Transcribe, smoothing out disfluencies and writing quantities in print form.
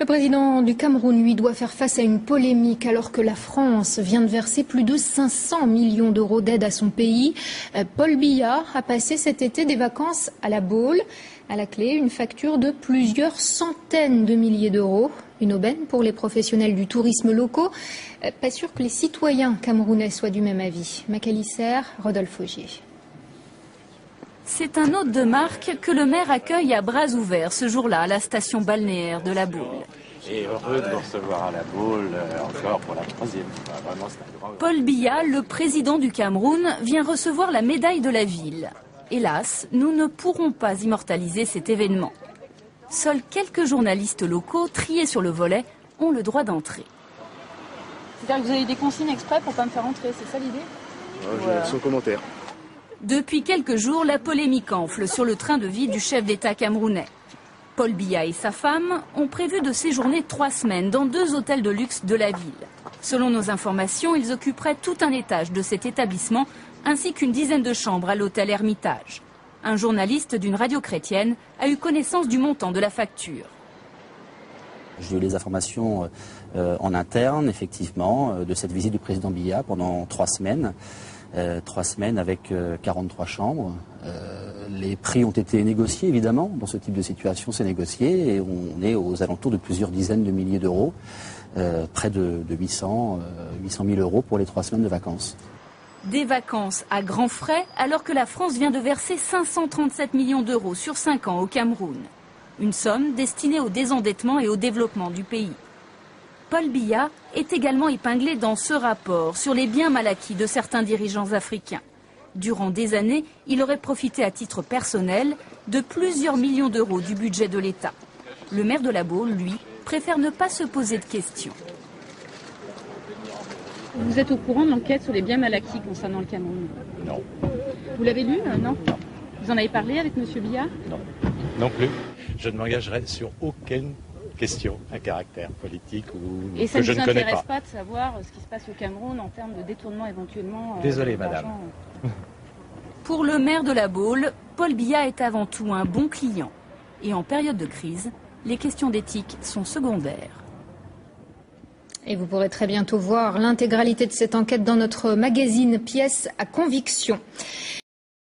Le président du Cameroun, lui, doit faire face à une polémique alors que la France vient de verser plus de 500 millions d'euros d'aide à son pays. Paul Biya a passé cet été des vacances à La Baule. À la clé, une facture de plusieurs centaines de milliers d'euros. Une aubaine pour les professionnels du tourisme locaux. Pas sûr que les citoyens camerounais soient du même avis. Macalister, Rodolphe Augier. C'est un hôte de marque que le maire accueille à bras ouverts ce jour-là à la station balnéaire de La Baule. Et heureux de vous recevoir à La Baule encore pour la troisième fois. Vraiment, c'est un grand... Paul Biya, le président du Cameroun, vient recevoir la médaille de la ville. Hélas, nous ne pourrons pas immortaliser cet événement. Seuls quelques journalistes locaux, triés sur le volet, ont le droit d'entrer. C'est-à-dire que vous avez des consignes exprès pour ne pas me faire entrer, c'est ça l'idée? Sans commentaire. Depuis quelques jours, la polémique enfle sur le train de vie du chef d'État camerounais. Paul Biya et sa femme ont prévu de séjourner 3 semaines dans 2 hôtels de luxe de la ville. Selon nos informations, ils occuperaient tout un étage de cet établissement, ainsi qu'une dizaine de chambres à l'hôtel Hermitage. Un journaliste d'une radio chrétienne a eu connaissance du montant de la facture. J'ai eu les informations en interne, effectivement, de cette visite du président Biya pendant 3 semaines. 3 semaines avec 43 chambres. Les prix ont été négociés, évidemment. Dans ce type de situation, c'est négocié. Et on est aux alentours de plusieurs dizaines de milliers d'euros. Près de 800 000 euros pour les 3 semaines de vacances. Des vacances à grands frais, alors que la France vient de verser 537 millions d'euros sur 5 ans au Cameroun. Une somme destinée au désendettement et au développement du pays. Paul Biya est également épinglé dans ce rapport sur les biens mal acquis de certains dirigeants africains. Durant des années, il aurait profité à titre personnel de plusieurs millions d'euros du budget de l'État. Le maire de La Baule, lui, préfère ne pas se poser de questions. Vous êtes au courant de l'enquête sur les biens mal acquis concernant le Cameroun? Non. Vous l'avez lu? Non. Vous en avez parlé avec M. Biya? Non. Non plus. Je ne m'engagerai sur aucune question à caractère politique ou et que je ne connais pas. Et ça ne vous intéresse pas de savoir ce qui se passe au Cameroun en termes de détournement éventuellement? Désolé, madame. Pour le maire de La Baule, Paul Biya est avant tout un bon client. Et en période de crise, les questions d'éthique sont secondaires. Et vous pourrez très bientôt voir l'intégralité de cette enquête dans notre magazine Pièces à conviction.